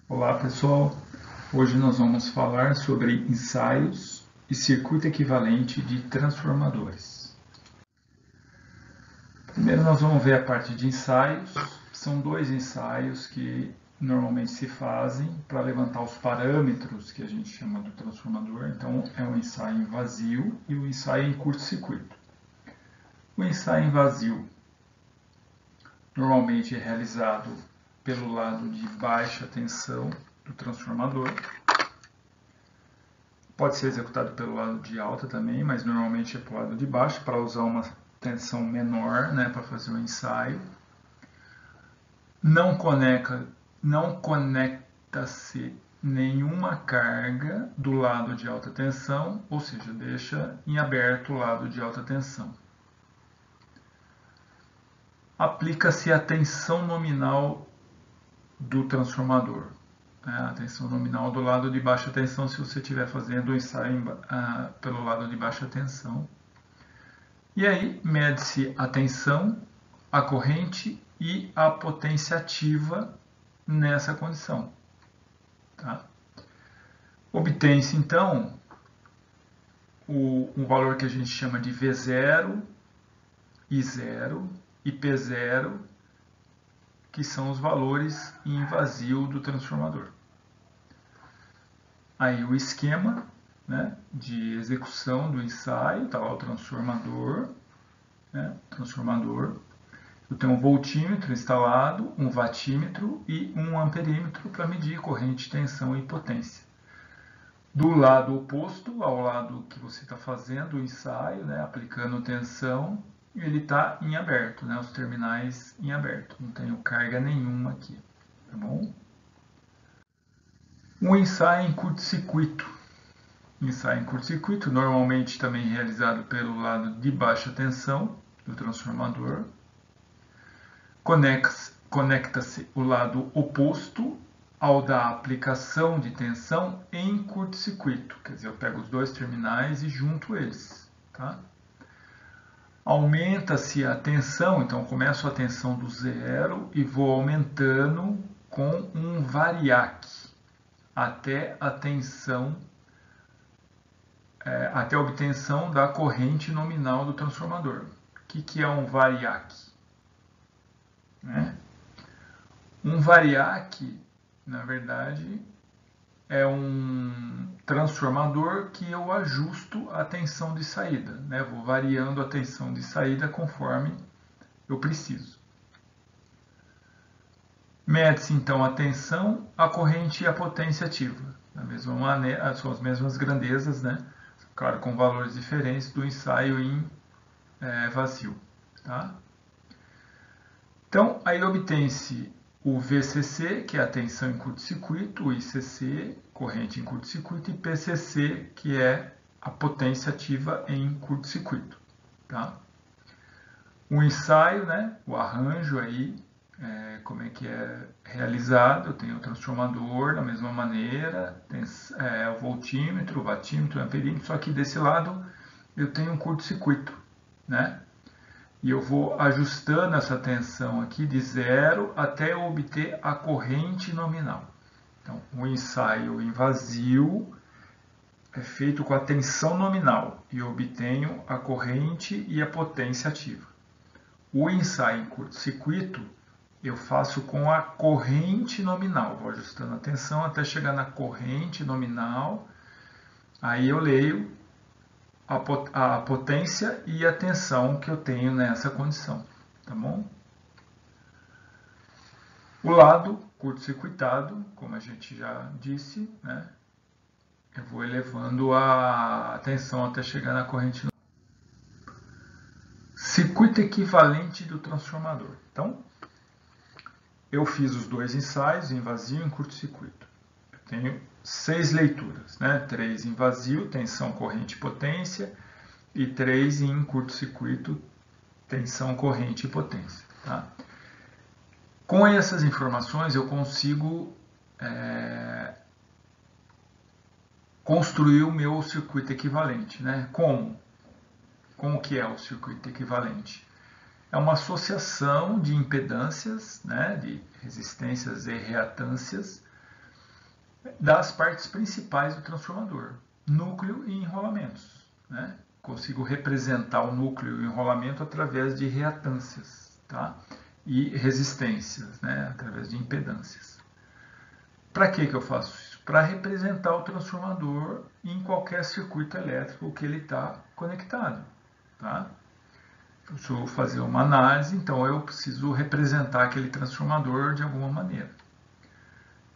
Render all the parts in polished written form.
Olá pessoal, hoje nós vamos falar sobre ensaios e circuito equivalente de transformadores. Primeiro nós vamos ver a parte de ensaios. São dois ensaios que normalmente se fazem para levantar os parâmetros que a gente chama do transformador. Então é o ensaio em vazio e o ensaio em curto-circuito. O ensaio em vazio normalmente é realizado pelo lado de baixa tensão do transformador. Pode ser executado pelo lado de alta também, mas normalmente é pelo lado de baixo para usar uma tensão menor, né, para fazer o ensaio. Não conecta-se nenhuma carga do lado de alta tensão, ou seja, deixa em aberto o lado de alta tensão. Aplica-se a tensão nominal do transformador. A tensão nominal do lado de baixa tensão, se você estiver fazendo o ensaio pelo lado de baixa tensão. E aí, mede-se a tensão, a corrente e a potência ativa nessa condição. Tá? Obtém-se, então, um valor que a gente chama de V0, I0 e P0, que são os valores em vazio do transformador. Aí o esquema, né, de execução do ensaio, está lá o transformador, né, eu tenho um voltímetro instalado, um watímetro e um amperímetro para medir corrente, tensão e potência. Do lado oposto ao lado que você está fazendo o ensaio, né, aplicando tensão, ele está em aberto, né, os terminais em aberto, não tenho carga nenhuma aqui, tá bom? Um ensaio em curto-circuito. Ensaio em curto-circuito, normalmente também realizado pelo lado de baixa tensão do transformador. Conecta-se o lado oposto ao da aplicação de tensão em curto-circuito. Quer dizer, eu pego os dois terminais e junto eles. Tá? Aumenta-se a tensão, então eu começo a tensão do zero e vou aumentando com um variac até a tensão até a obtenção da corrente nominal do transformador. O que é um variac? Né? Um variac, na verdade, é um transformador que eu ajusto a tensão de saída. Né? Vou variando a tensão de saída conforme eu preciso. Mede-se então a tensão, a corrente e a potência ativa. Da mesma maneira, são as mesmas grandezas, né? Claro, com valores diferentes do ensaio em vazio. Tá? Então, aí obtém-se o VCC, que é a tensão em curto-circuito, o ICC, corrente em curto-circuito, e PCC, que é a potência ativa em curto-circuito. Tá? O ensaio, né, o arranjo aí, como é que é realizado, eu tenho o transformador da mesma maneira, tem o voltímetro, o watímetro, o amperímetro, só que desse lado eu tenho um curto-circuito, né? E eu vou ajustando essa tensão aqui de zero até eu obter a corrente nominal. Então, o ensaio em vazio é feito com a tensão nominal e eu obtenho a corrente e a potência ativa. O ensaio em curto-circuito eu faço com a corrente nominal, vou ajustando a tensão até chegar na corrente nominal, aí eu leio a potência e a tensão que eu tenho nessa condição, tá bom? O lado curto-circuitado, como a gente já disse, né? Eu vou elevando a tensão até chegar na corrente. Circuito equivalente do transformador. Então, eu fiz os dois ensaios, em vazio e em curto-circuito. Eu tenho 6 leituras, né? 3 em vazio, tensão, corrente e potência, e 3 em curto-circuito, tensão, corrente e potência. Tá? Com essas informações eu consigo construir o meu circuito equivalente. Né? Como? Como que é o circuito equivalente? É uma associação de impedâncias, né, de resistências e reatâncias, das partes principais do transformador, núcleo e enrolamentos, né? Consigo representar o núcleo e o enrolamento através de reatâncias, tá? E resistências, né? Através de impedâncias. Para que eu faço isso? Para representar o transformador em qualquer circuito elétrico que ele está conectado, tá? Eu preciso fazer uma análise, então eu preciso representar aquele transformador de alguma maneira.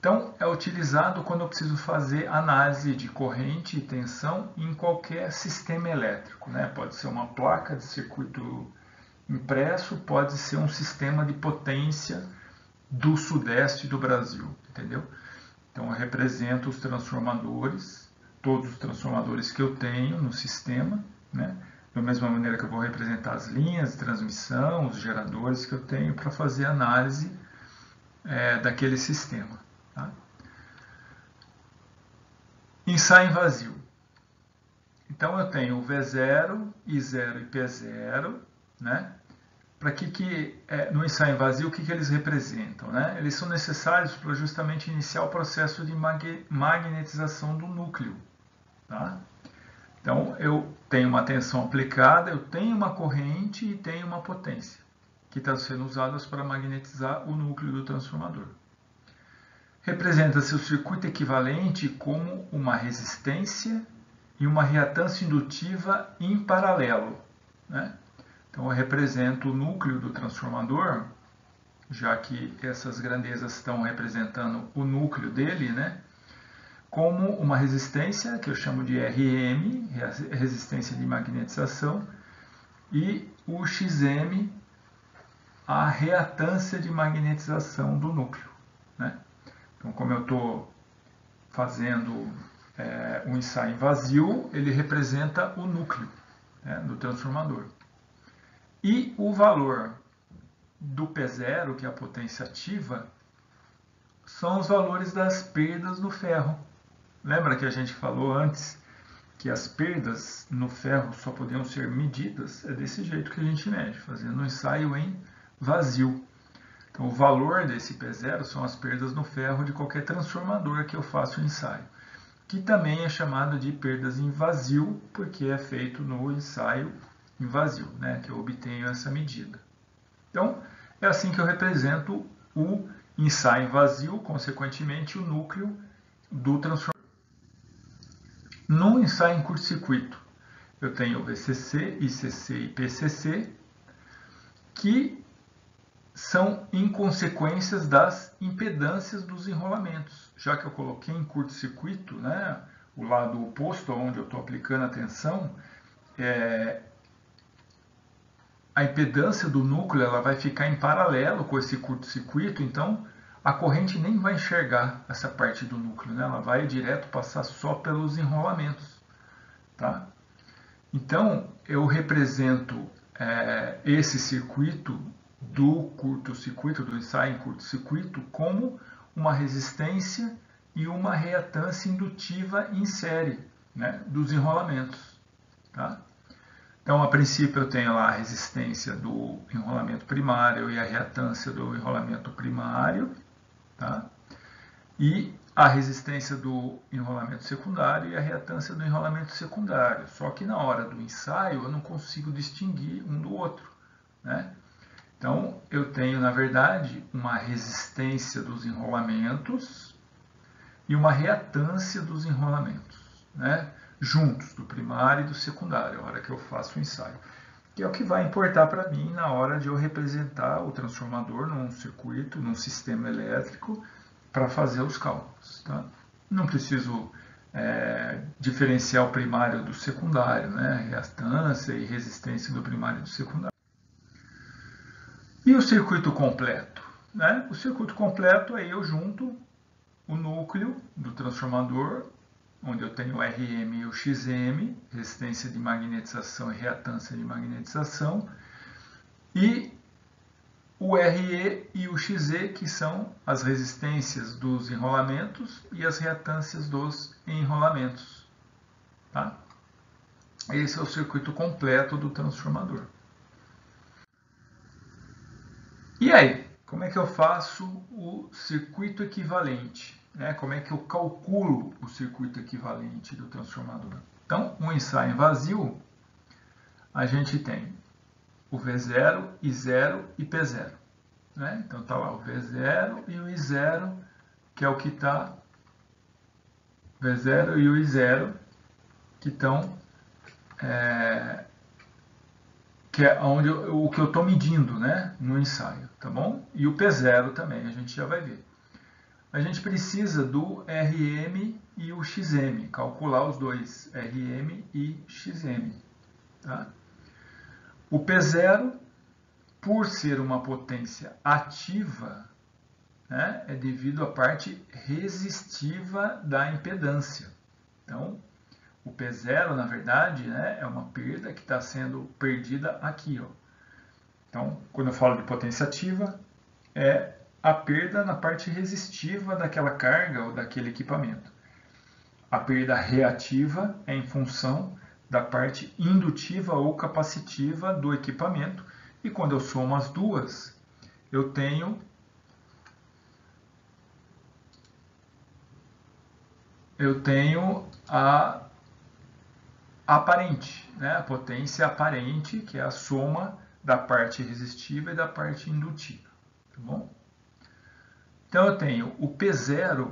Então, é utilizado quando eu preciso fazer análise de corrente e tensão em qualquer sistema elétrico, né? Pode ser uma placa de circuito impresso, pode ser um sistema de potência do sudeste do Brasil, entendeu? Então, eu represento os transformadores, todos os transformadores que eu tenho no sistema, né? Da mesma maneira que eu vou representar as linhas de transmissão, os geradores que eu tenho para fazer análise daquele sistema. Tá? Ensaio em vazio. Então, eu tenho o V0, I0 e P0, né? Para no ensaio em vazio, o que eles representam? Né? Eles são necessários para justamente iniciar o processo de magnetização do núcleo. Tá? Então, eu tenho uma tensão aplicada, eu tenho uma corrente e tenho uma potência, que estão sendo usadas para magnetizar o núcleo do transformador. Representa-se o circuito equivalente como uma resistência e uma reatância indutiva em paralelo, né? Então, eu represento o núcleo do transformador, já que essas grandezas estão representando o núcleo dele, né? Como uma resistência, que eu chamo de RM, resistência de magnetização, e o XM, a reatância de magnetização do núcleo, né? Então, como eu estou fazendo um ensaio em vazio, ele representa o núcleo, né, do transformador. E o valor do P0, que é a potência ativa, são os valores das perdas no ferro. Lembra que a gente falou antes que as perdas no ferro só podiam ser medidas? É desse jeito que a gente mede, fazendo um ensaio em vazio. Então, o valor desse P0 são as perdas no ferro de qualquer transformador que eu faço o ensaio, que também é chamado de perdas em vazio, porque é feito no ensaio em vazio, né, que eu obtenho essa medida. Então, é assim que eu represento o ensaio em vazio, consequentemente, o núcleo do transformador. No ensaio em curto-circuito, eu tenho VCC, ICC e PCC, que são inconsequências das impedâncias dos enrolamentos. Já que eu coloquei em curto-circuito, né, o lado oposto onde eu estou aplicando a tensão, a impedância do núcleo ela vai ficar em paralelo com esse curto-circuito, então a corrente nem vai enxergar essa parte do núcleo, né? Ela vai direto passar só pelos enrolamentos. Tá? Então, eu represento esse circuito do curto-circuito, do ensaio em curto-circuito, como uma resistência e uma reatância indutiva em série, né, dos enrolamentos. Tá? Então, a princípio, eu tenho lá a resistência do enrolamento primário e a reatância do enrolamento primário, tá? E a resistência do enrolamento secundário e a reatância do enrolamento secundário. Só que na hora do ensaio, eu não consigo distinguir um do outro, né? Então, eu tenho, na verdade, uma resistência dos enrolamentos e uma reatância dos enrolamentos, né? Juntos, do primário e do secundário, a hora que eu faço o ensaio. Que é o que vai importar para mim na hora de eu representar o transformador num circuito, num sistema elétrico, para fazer os cálculos. Tá? Não preciso diferenciar o primário do secundário, né? Reatância e resistência do primário e do secundário. E o circuito completo? Né? O circuito completo, aí eu junto o núcleo do transformador, onde eu tenho o RM e o XM, resistência de magnetização e reatância de magnetização, e o RE e o XE, que são as resistências dos enrolamentos e as reatâncias dos enrolamentos. Tá? Esse é o circuito completo do transformador. E aí, como é que eu faço o circuito equivalente? né, como é que eu calculo o circuito equivalente do transformador. Então, um ensaio vazio, a gente tem o V0, I0 e P0. Né? Então, está lá o V0 e o I0, que é o que está... V0 e o I0, que estão... que é onde o que eu estou medindo, né, no ensaio, tá bom? E o P0 também, a gente já vai ver. A gente precisa do RM e o XM, calcular os dois, RM e XM. Tá? O P0, por ser uma potência ativa, né, é devido à parte resistiva da impedância. Então, o P0, na verdade, né, é uma perda que está sendo perdida aqui. Ó. Então, quando eu falo de potência ativa, é a perda na parte resistiva daquela carga ou daquele equipamento. A perda reativa é em função da parte indutiva ou capacitiva do equipamento. E quando eu somo as duas, eu tenho a aparente, né? A potência aparente, que é a soma da parte resistiva e da parte indutiva. Tá bom? Então eu tenho o P0,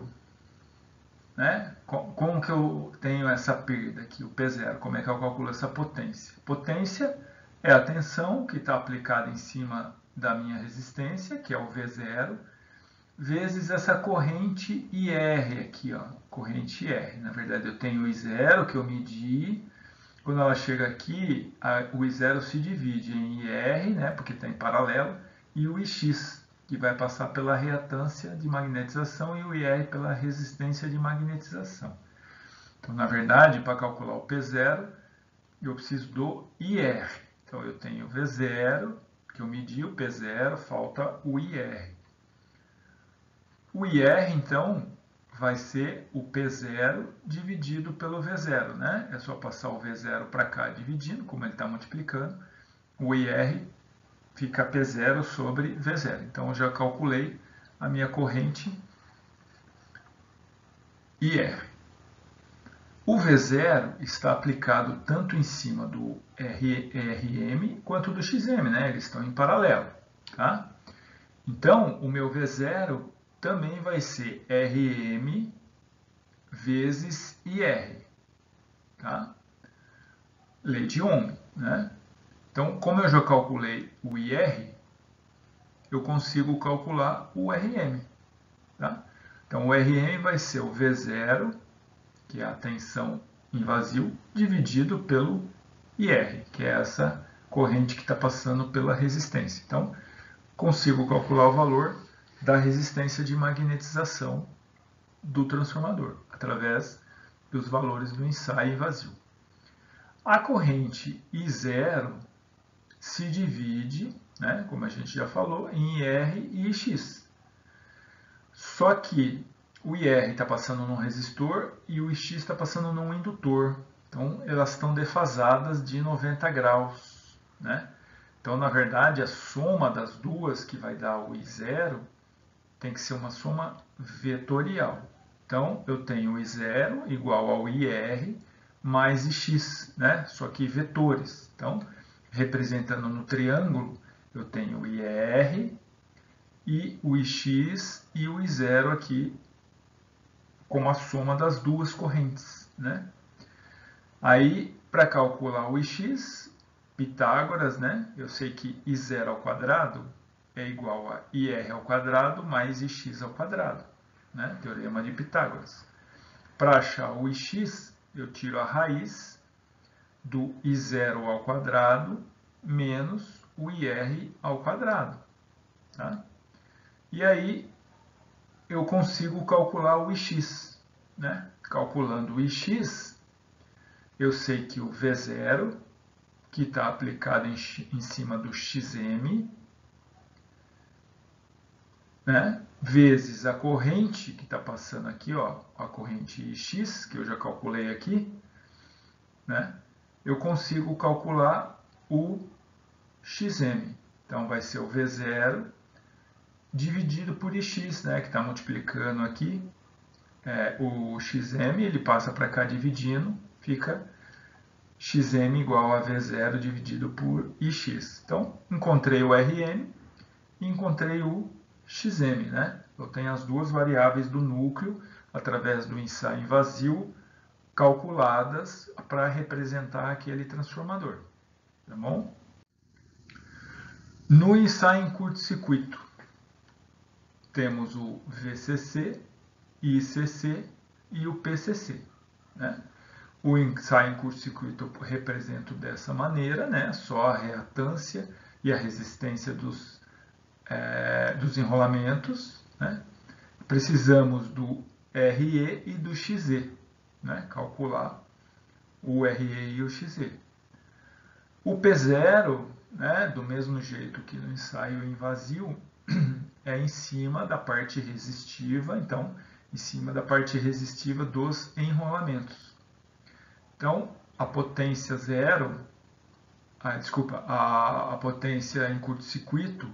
né? Como que eu tenho essa perda aqui, o P0? Como é que eu calculo essa potência? Potência é a tensão que está aplicada em cima da minha resistência, que é o V0, vezes essa corrente IR aqui, ó, corrente IR. Na verdade, eu tenho o I0 que eu medi. Quando ela chega aqui, o I0 se divide em IR, né, porque está em paralelo, e o IX, que vai passar pela reatância de magnetização, e o IR pela resistência de magnetização. Então, na verdade, para calcular o P0, eu preciso do IR. Então, eu tenho o V0, que eu medi, o P0, falta o IR. O IR, então, vai ser o P0 dividido pelo V0, né? É só passar o V0 para cá dividindo, como ele está multiplicando. O IR fica P0 sobre V0. Então, eu já calculei a minha corrente IR. O V0 está aplicado tanto em cima do RM quanto do XM, né? Eles estão em paralelo, tá? Então, o meu V0 também vai ser RM vezes IR, tá? Lei de Ohm, né? Então, como eu já calculei o IR, eu consigo calcular o RM, tá? Então, o RM vai ser o V0, que é a tensão em vazio, dividido pelo IR, que é essa corrente que está passando pela resistência. Então, consigo calcular o valor da resistência de magnetização do transformador, através dos valores do ensaio em vazio. A corrente I0 se divide, né, como a gente já falou, em IR e IX. Só que o IR está passando num resistor e o IX está passando num indutor. Então, elas estão defasadas de 90 graus. Né? Então, na verdade, a soma das duas, que vai dar o I0, tem que ser uma soma vetorial. Então, eu tenho o I0 igual ao IR mais IX, né? Só que vetores. Então, representando no triângulo, eu tenho o IR e o IX e o I0 aqui como a soma das duas correntes, né? Aí, para calcular o IX, Pitágoras, né? Eu sei que I0 ao quadrado é igual a IR ao quadrado mais IX ao quadrado, né? Teorema de Pitágoras. Para achar o IX, eu tiro a raiz do I0 ao quadrado menos o IR ao quadrado. Tá? E aí eu consigo calcular o IX. Né? Calculando o IX, eu sei que o V0, que está aplicado em cima do XM, né? Vezes a corrente que está passando aqui, ó, a corrente X, que eu já calculei aqui, né? Eu consigo calcular o XM. Então, vai ser o V0 dividido por Ix, né? Que está multiplicando aqui o xm, ele passa para cá dividindo, fica xm igual a V0 dividido por ix. Então, encontrei o Rm e encontrei o xm, né? Eu tenho as duas variáveis do núcleo, através do ensaio em vazio, calculadas para representar aquele transformador. Tá bom? No ensaio em curto-circuito, temos o VCC, ICC e o PCC. Né? O ensaio em curto-circuito eu represento dessa maneira, né? Só a reatância e a resistência dos enrolamentos. Né? Precisamos do RE e do XE, né? Calcular o RE e o XE. O P0, né, do mesmo jeito que no ensaio em vazio, é em cima da parte resistiva, então, em cima da parte resistiva dos enrolamentos. Então, a potência zero, a potência em curto-circuito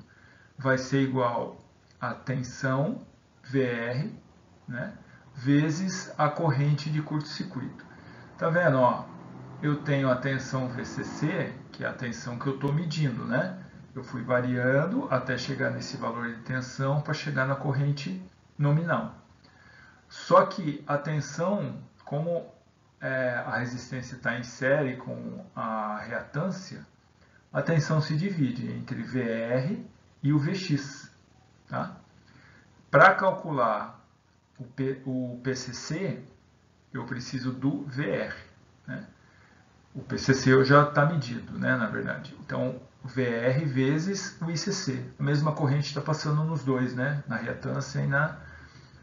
vai ser igual a tensão, VR, né, vezes a corrente de curto-circuito. Tá vendo, ó? Eu tenho a tensão VCC, que é a tensão que eu estou medindo, né? Eu fui variando até chegar nesse valor de tensão para chegar na corrente nominal. Só que a tensão, como a resistência está em série com a reatância, a tensão se divide entre VR e o Vx. Tá? Para calcular o PCC, eu preciso do VR. Né? O PCC já está medido, né, na verdade. Então, VR vezes o ICC. A mesma corrente está passando nos dois, né, na reatância e na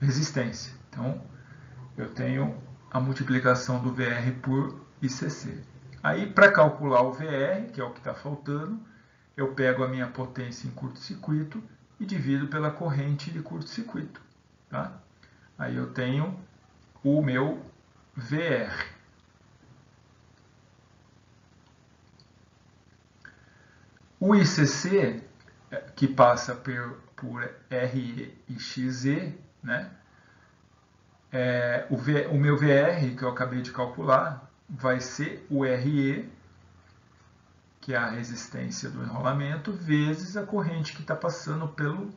resistência. Então, eu tenho a multiplicação do VR por ICC. Aí, para calcular o VR, que é o que está faltando, eu pego a minha potência em curto-circuito e divido pela corrente de curto-circuito. Tá? Aí eu tenho o meu VR. O ICC, que passa por RE e XE, né? O meu VR, que eu acabei de calcular, vai ser o RE, que é a resistência do enrolamento, vezes a corrente que está passando pelo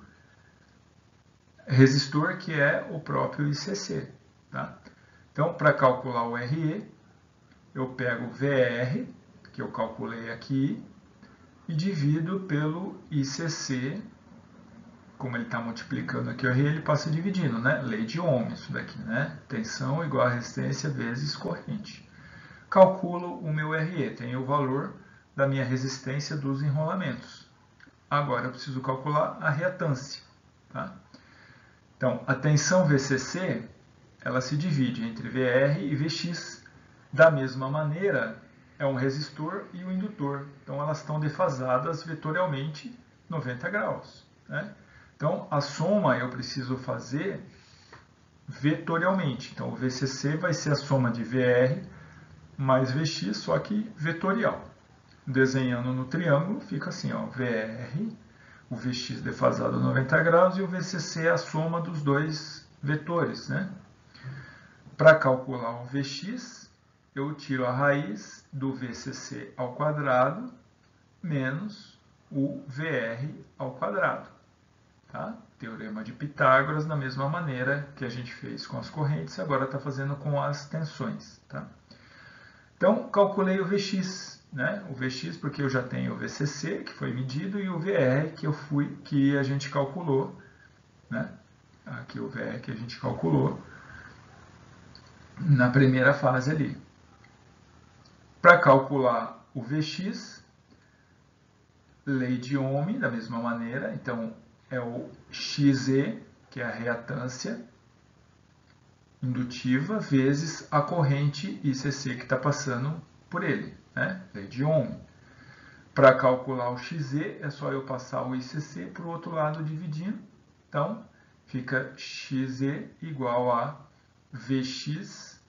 resistor, que é o próprio ICC. Tá? Então, para calcular o RE, eu pego o VR, que eu calculei aqui, e divido pelo ICC, como ele está multiplicando aqui o RE, ele passa dividindo, né? Lei de Ohm, isso daqui, né? Tensão igual a resistência vezes corrente. Calculo o meu RE, tenho o valor da minha resistência dos enrolamentos. Agora eu preciso calcular a reatância. Tá? Então, a tensão VCC, ela se divide entre VR e Vx. Da mesma maneira, é um resistor e um indutor. Então, elas estão defasadas vetorialmente 90 graus. Né? Então, a soma eu preciso fazer vetorialmente. Então, o VCC vai ser a soma de VR mais Vx, só que vetorial. Desenhando no triângulo, fica assim, ó, VR, o Vx defasado a 90 graus e o VCC é a soma dos dois vetores. Né? Para calcular o Vx, eu tiro a raiz do VCC ao quadrado menos o VR ao quadrado. Tá? Teorema de Pitágoras, da mesma maneira que a gente fez com as correntes, agora está fazendo com as tensões. Tá? Então, calculei o Vx. Né? O Vx porque eu já tenho o VCC, que foi medido, e o VR, que a gente calculou. Né? Aqui o VR que a gente calculou na primeira fase ali. Para calcular o Vx, lei de Ohm, da mesma maneira, então é o XE, que é a reatância indutiva, vezes a corrente ICC que está passando por ele, né? Lei de Ohm. Para calcular o XE, é só eu passar o ICC para o outro lado dividindo, então fica XE igual a Vx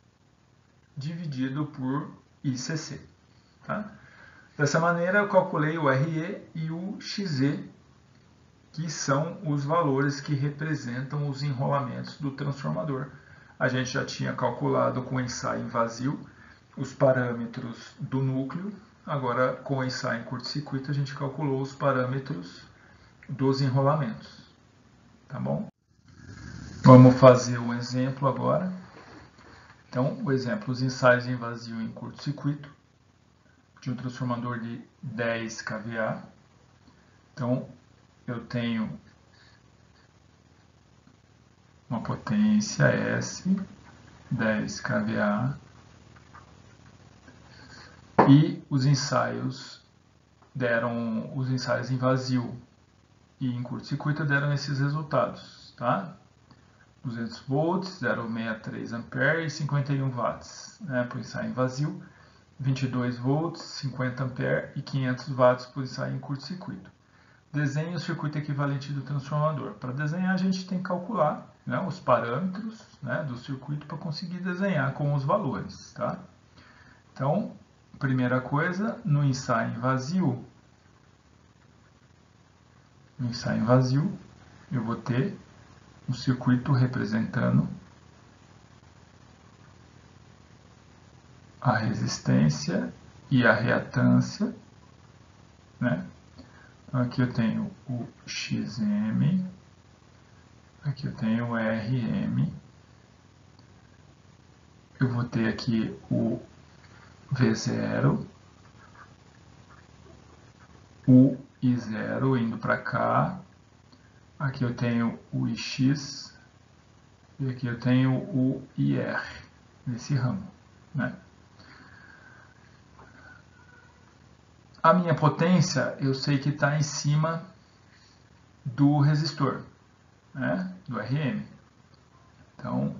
dividido por ICC. Tá? Dessa maneira, eu calculei o RE e o XE, que são os valores que representam os enrolamentos do transformador. a gente já tinha calculado com o ensaio em vazio os parâmetros do núcleo. Agora, com o ensaio em curto-circuito, a gente calculou os parâmetros dos enrolamentos. Tá bom? Vamos fazer um exemplo agora. Então, o exemplo, os ensaios em vazio em curto-circuito de um transformador de 10 kVA. Então, eu tenho uma potência S, 10 kVA, e os ensaios em vazio e em curto-circuito deram esses resultados, tá? 200 volts, 0,63 ampere e 51 watts, né, por ensaio em vazio, 22 volts, 50 ampere e 500 watts por ensaio em curto-circuito. Desenhe o circuito equivalente do transformador. Para desenhar, a gente tem que calcular, né, os parâmetros, né, do circuito para conseguir desenhar com os valores, tá? Então, primeira coisa, no ensaio em vazio, eu vou ter um circuito representando a resistência e a reatância, né? Então, aqui eu tenho o XM, aqui eu tenho o RM, eu vou ter aqui o V0, o I0 indo para cá, aqui eu tenho o IX e aqui eu tenho o IR nesse ramo, né? A minha potência eu sei que está em cima do resistor, né? Do RM. Então,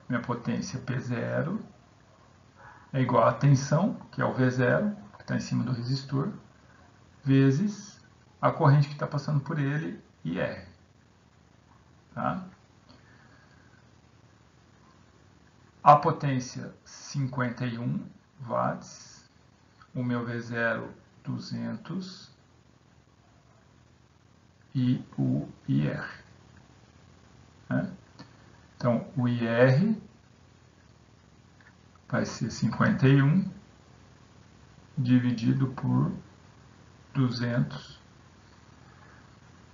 minha potência P0 é igual à tensão, que é o V0, que está em cima do resistor, vezes a corrente que está passando por ele, IR. Tá? A potência 51 watts, o meu V0 200 e o IR. Né? Então, o IR vai ser 51 dividido por 200,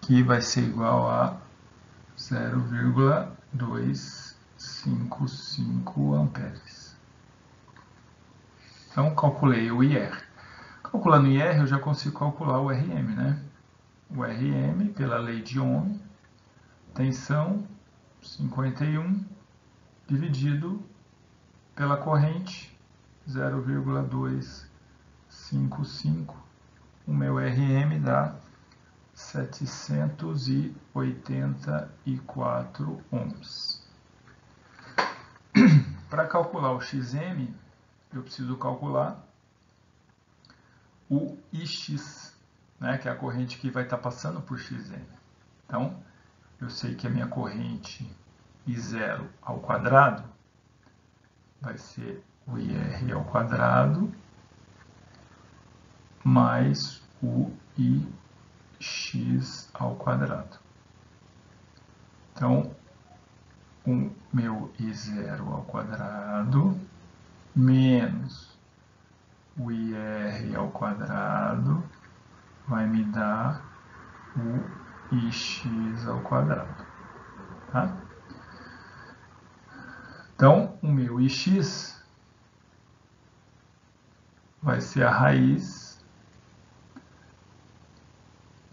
que vai ser igual a 0,255 amperes. Então, calculei o IR. Calculando o IR, eu já consigo calcular o RM, né? O RM, pela lei de Ohm, tensão 51 dividido pela corrente 0,255. O meu RM dá 784 ohms. Para calcular o XM, eu preciso calcular o IX, né, que é a corrente que vai estar passando por XM. Então, eu sei que a minha corrente I0 ao quadrado vai ser o IR ao quadrado mais o IX ao quadrado. Então, o meu I0 ao quadrado menos o IR ao quadrado vai me dar o IX ao quadrado. Tá? Então, o meu IX vai ser a raiz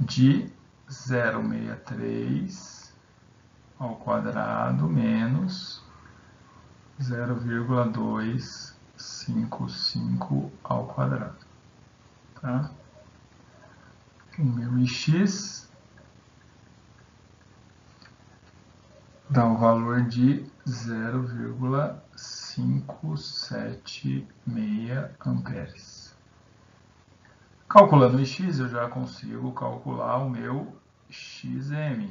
de 0,63 ao quadrado menos 0,255 ao quadrado. Tá? O meu IX dá o valor de 0,576 amperes. Calculando o IX, eu já consigo calcular o meu XM.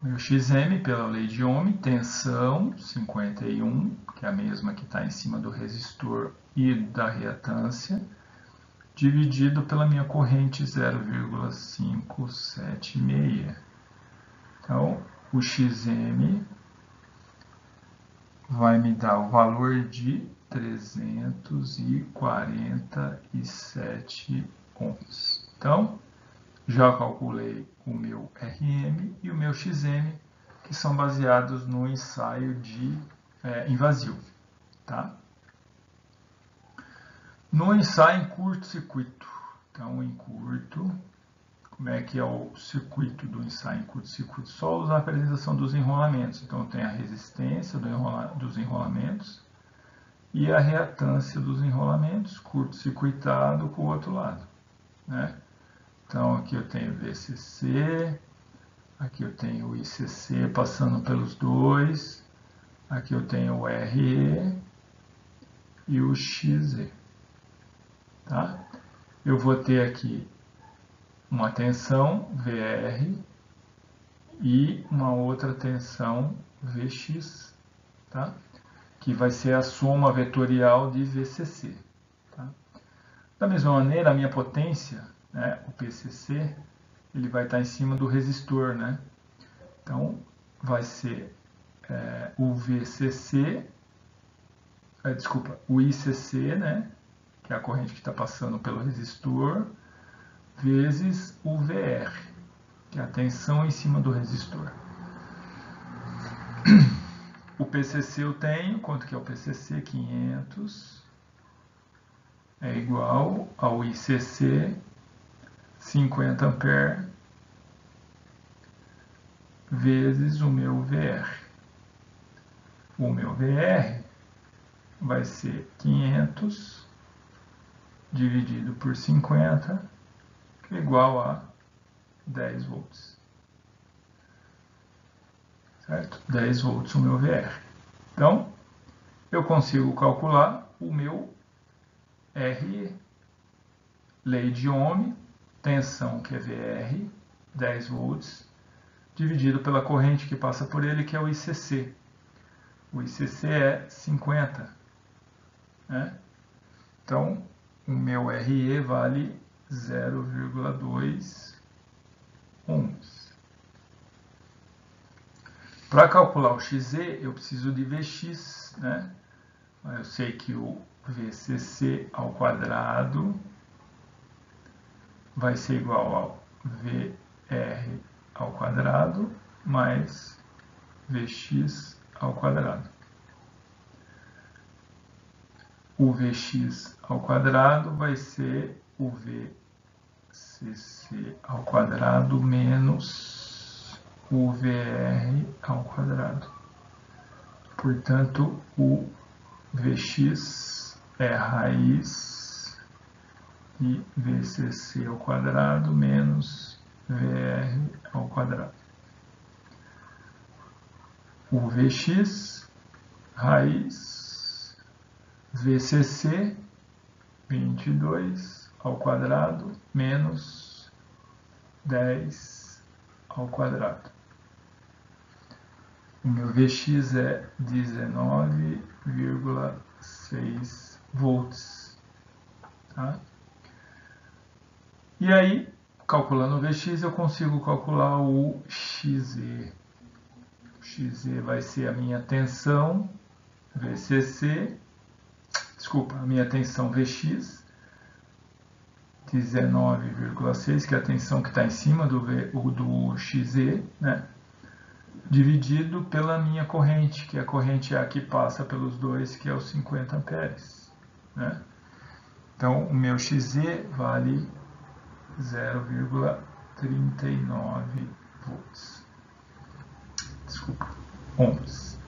Meu XM, pela lei de Ohm, tensão 51, que é a mesma que está em cima do resistor e da reatância, dividido pela minha corrente 0,576. Então, o XM vai me dar o valor de 347 ohms. Então, já calculei o meu RM e o meu XM, que são baseados no ensaio em vazio. Tá? No ensaio em curto-circuito, então em curto, como é que é o circuito do ensaio em curto-circuito? Só usar a apresentação dos enrolamentos. Então tem a resistência dos enrolamentos e a reatância dos enrolamentos, curto-circuitado com o outro lado. Né? Então aqui eu tenho VCC, aqui eu tenho o ICC passando pelos dois, aqui eu tenho o RE e o XE. Tá? Eu vou ter aqui uma tensão VR e uma outra tensão Vx, tá? Que vai ser a soma vetorial de VCC. Tá? Da mesma maneira, a minha potência, né, o PCC, ele vai estar em cima do resistor. Né? Então, vai ser o VCC, o ICC, né, que é a corrente que está passando pelo resistor, vezes o VR, que é a tensão em cima do resistor. O PCC eu tenho, quanto que é o PCC? 500 é igual ao ICC, 50 ampere, vezes o meu VR. O meu VR vai ser 500 dividido por 50, que é igual a 10 volts. Certo? 10 volts o meu VR. Então, eu consigo calcular o meu RE. Lei de Ohm, tensão que é VR, 10 volts, dividido pela corrente que passa por ele, que é o ICC. O ICC é 50. Né? Então, o meu RE vale 0,2 ohms. Para calcular o XE, eu preciso de Vx. Né? Eu sei que o VCC ao quadrado vai ser igual ao VR ao quadrado mais Vx ao quadrado. O Vx ao quadrado vai ser o VCC ao quadrado menos o VR ao quadrado. Portanto, o Vx é raiz e VCC ao quadrado menos VR ao quadrado. O Vx, raiz, VCC, 22 ao quadrado menos 10 ao quadrado. O meu Vx é 19,6 volts. Tá? E aí, calculando o Vx, eu consigo calcular o XE. O XE vai ser a minha tensão VCC, desculpa, a minha tensão Vx, 19,6, que é a tensão que está em cima do XE, né? Dividido pela minha corrente, que a corrente é a que passa pelos dois, que é os 50 amperes. Né? Então, o meu XE vale 0,39 volts. Desculpa, ohms.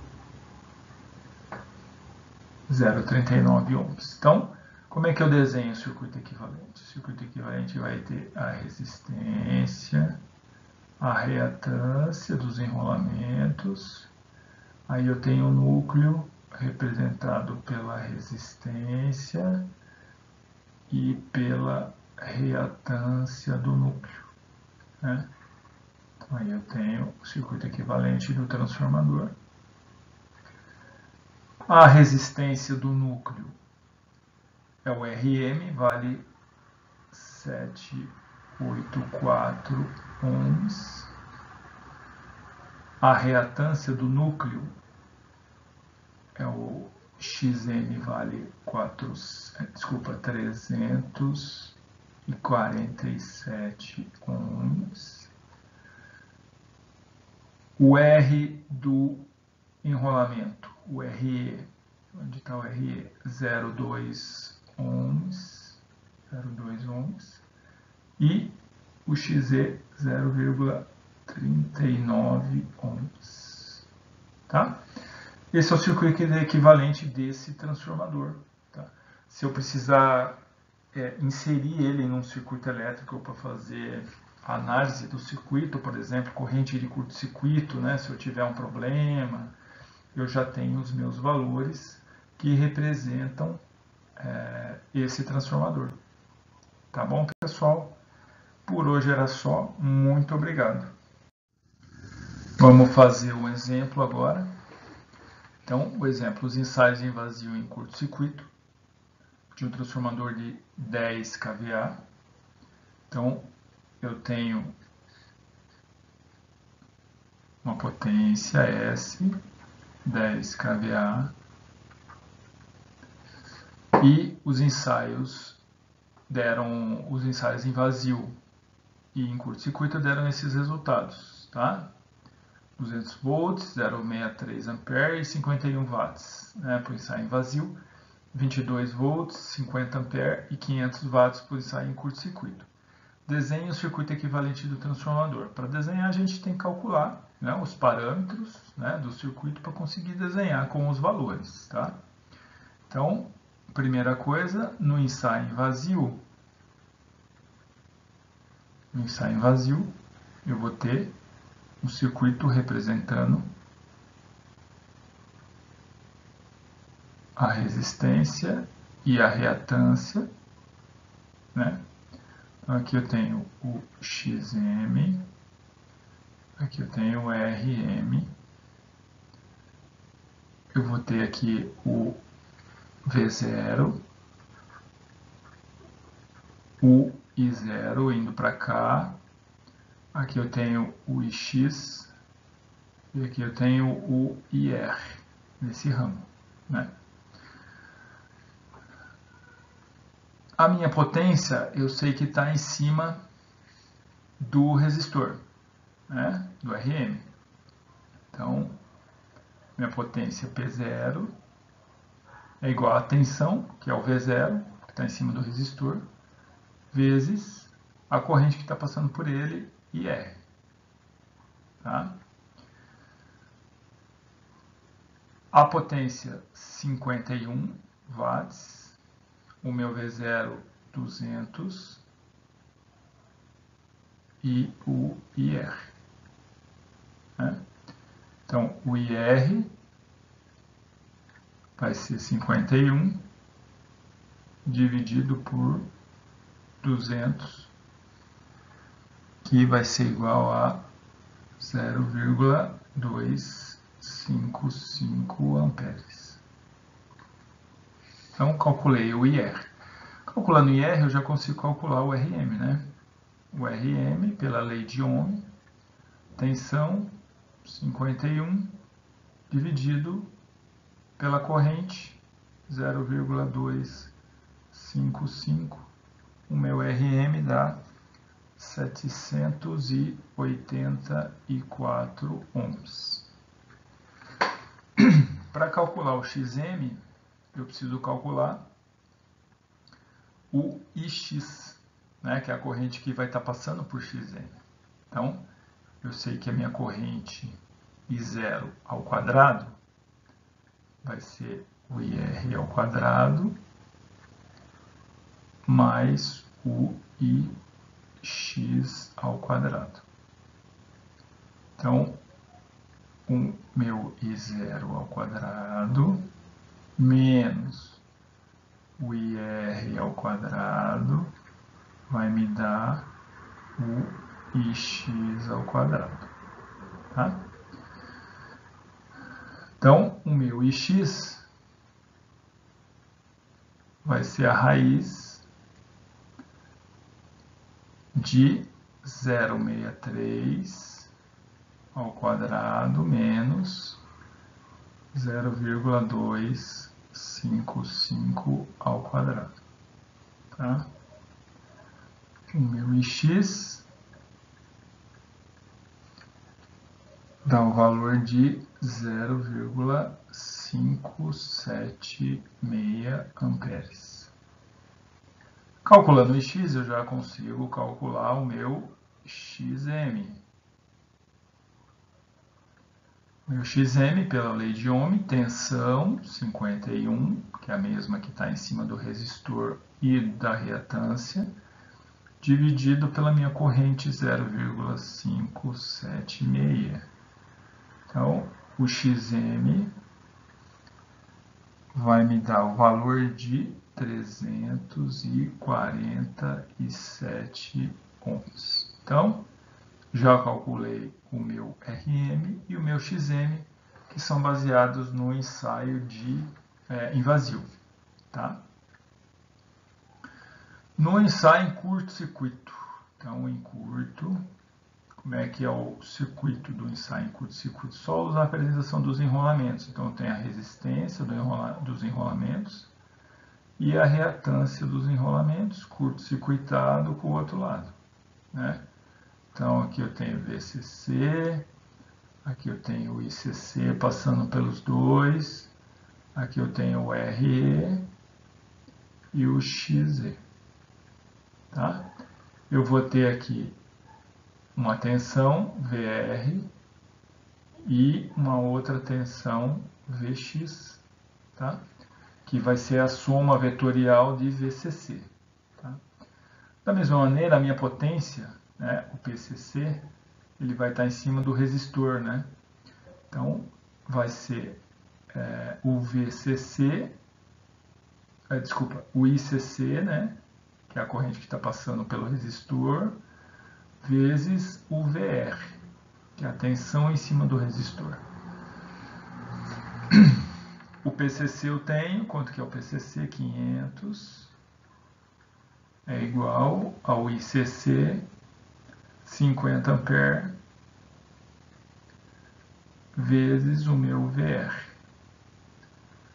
0,39 ohms. Então, como é que eu desenho o circuito equivalente? O circuito equivalente vai ter a resistência, a reatância dos enrolamentos. Aí eu tenho o núcleo representado pela resistência e pela reatância do núcleo. Né? Então aí eu tenho o circuito equivalente do transformador. A resistência do núcleo é o RM, vale 784 ohms. a reatância do núcleo é o Xm vale 347 ohms. O R do enrolamento, o RE, onde está o RE? 0,2 ohms, 0,2 ohms. E o XE 0,39 ohms. Tá? Esse é o circuito equivalente desse transformador. Tá? Se eu precisar inserir ele num circuito elétrico para fazer a análise do circuito, por exemplo, corrente de curto-circuito, né? Se eu tiver um problema, eu já tenho os meus valores que representam esse transformador. Tá bom, pessoal? Por hoje era só. Muito obrigado. Vamos fazer um exemplo agora. Então, o exemplo, os ensaios em vazio em curto-circuito de um transformador de 10 kVA. Então, eu tenho uma potência S, 10 kVA, e os ensaios em vazio e em curto-circuito deram esses resultados, tá? 200 volts, 0,63 ampere e 51 watts, né, por ensaio em vazio, 22 volts, 50 ampere e 500 watts por ensaio em curto-circuito. Desenhe o circuito equivalente do transformador. Para desenhar, a gente tem que calcular, né, os parâmetros, né, do circuito para conseguir desenhar com os valores. Tá? Então, primeira coisa, no ensaio em vazio, eu vou ter um circuito representando a resistência e a reatância, né? Aqui eu tenho o Xm, aqui eu tenho o Rm, eu vou ter aqui o V0, o I0 indo para cá, aqui eu tenho o Ix e aqui eu tenho o IR nesse ramo, né? A minha potência eu sei que está em cima do resistor, né? Do Rm. Então, minha potência P0 é igual a tensão, que é o V0, que está em cima do resistor, vezes a corrente que está passando por ele, IR. Tá? A potência 51 watts, o meu V0 200 e o IR. Né? Então, o IR vai ser 51 dividido por 200, que vai ser igual a 0,255 amperes. Então, calculei o IR. Calculando o IR, eu já consigo calcular o Rm, né? O Rm, pela lei de Ohm, tensão 51 dividido pela corrente 0,255. O meu Rm dá 784 ohms. Para calcular o Xm, eu preciso calcular o Ix, né, que é a corrente que vai estar passando por Xm. Então, eu sei que a minha corrente I0 ao quadrado vai ser o IR ao quadrado mais o Ix ao quadrado. Então, o meu I0 ao quadrado menos o IR ao quadrado vai me dar o Ix ao quadrado. Tá? Então, o meu Ix vai ser a raiz de 0,63 ao quadrado menos 0,255 ao quadrado. Tá? O meu ix dá o valor de 0,576 amperes. Calculando o X, eu já consigo calcular o meu XM. Meu XM, pela lei de Ohm, tensão 51, que é a mesma que está em cima do resistor e da reatância, dividido pela minha corrente 0,576. Então, o XM vai me dar o valor de 347 ohms. Então, já calculei o meu RM e o meu XM, que são baseados no ensaio em vazio. Tá? No ensaio em curto-circuito. Então, em curto, como é que é o circuito do ensaio em curto-circuito? Só usar a apresentação dos enrolamentos. Então, tem a resistência dos enrolamentos e a reatância dos enrolamentos, curto-circuitado com o outro lado. Né? Então, aqui eu tenho VCC, aqui eu tenho o ICC passando pelos dois, aqui eu tenho o RE e o XE. Tá? Eu vou ter aqui uma tensão VR e uma outra tensão Vx, tá? Que vai ser a soma vetorial de VCC. Tá? Da mesma maneira, a minha potência, né, o PCC, ele vai estar em cima do resistor. Né? Então, vai ser o VCC, o ICC, né, que é a corrente que está passando pelo resistor, vezes o VR, que é a tensão em cima do resistor. O PCC eu tenho, quanto que é o PCC? 500 é igual ao ICC, 50 ampere, vezes o meu VR.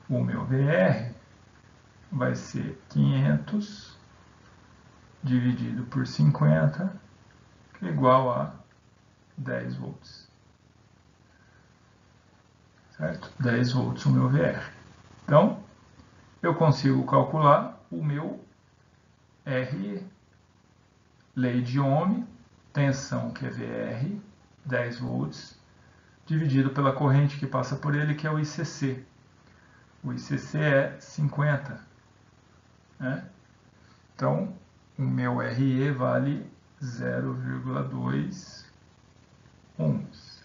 O meu VR vai ser 500 dividido por 50, que é igual a 10 volts. Certo? 10 volts o meu VR. Então, eu consigo calcular o meu RE. Lei de Ohm, tensão que é VR, 10 volts, dividido pela corrente que passa por ele, que é o ICC. O ICC é 50. Né? Então, o meu RE vale 0,2 ohms.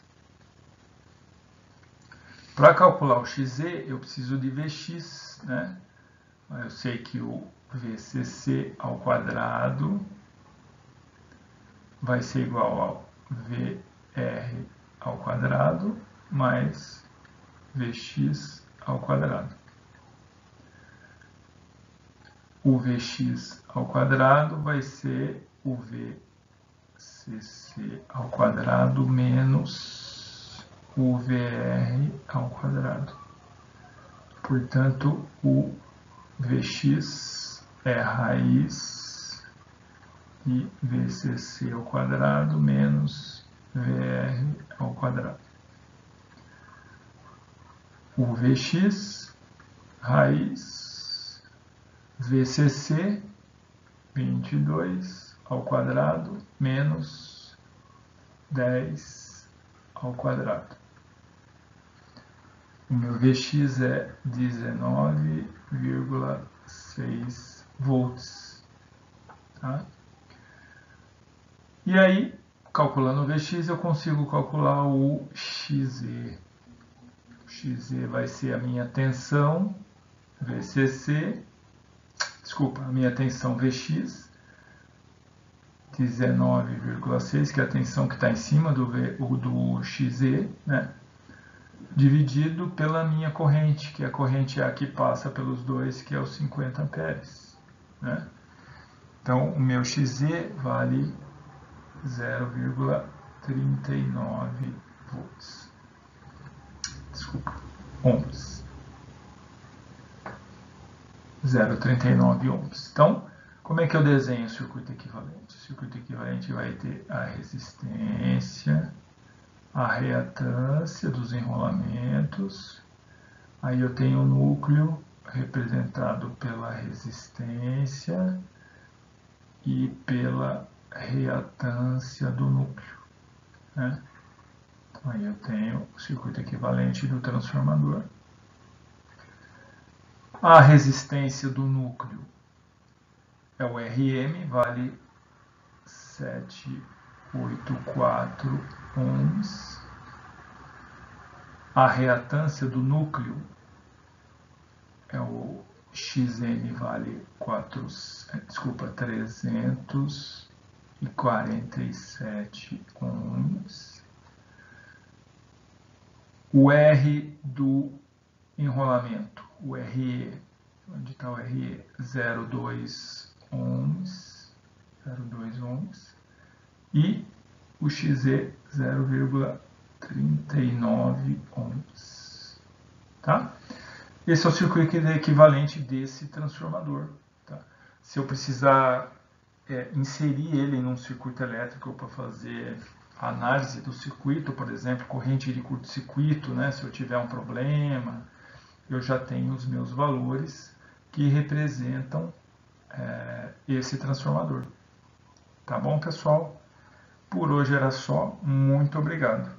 Para calcular o XE, eu preciso de Vx, né? Eu sei que o VCC ao quadrado vai ser igual ao VR ao quadrado mais Vx ao quadrado. O Vx ao quadrado vai ser o VCC ao quadrado menos o VR ao quadrado. Portanto, o Vx é raiz de VCC ao quadrado menos VR ao quadrado. O Vx, raiz, VCC, 22 ao quadrado menos 10 ao quadrado. O meu Vx é 19,6 volts. Tá? E aí, calculando o Vx, eu consigo calcular o XE. O XE vai ser a minha tensão VCC, a minha tensão Vx, 19,6, que é a tensão que está em cima do XE, né? Dividido pela minha corrente, que a corrente é a que passa pelos dois, que é os 50 amperes. Né? Então, o meu XE vale 0,39 volts. Desculpa, ohms. 0,39 ohms. Então, como é que eu desenho o circuito equivalente? O circuito equivalente vai ter a resistência, a reatância dos enrolamentos. Aí eu tenho o núcleo representado pela resistência e pela reatância do núcleo, né? Então, aí eu tenho o circuito equivalente do transformador. A resistência do núcleo é o RM, vale 784 ohms. A reatância do núcleo é o XM, vale 347 ohms. O R do enrolamento, o RE, onde está o RE? 0,2 ohms, 0,2 ohms. E o XE, 0,39 ohms. Tá? Esse é o circuito equivalente desse transformador. Tá? Se eu precisar inserir ele em um circuito elétrico para fazer a análise do circuito, por exemplo, corrente de curto-circuito, né? Se eu tiver um problema, eu já tenho os meus valores que representam esse transformador. Tá bom, pessoal? Por hoje era só. Muito obrigado.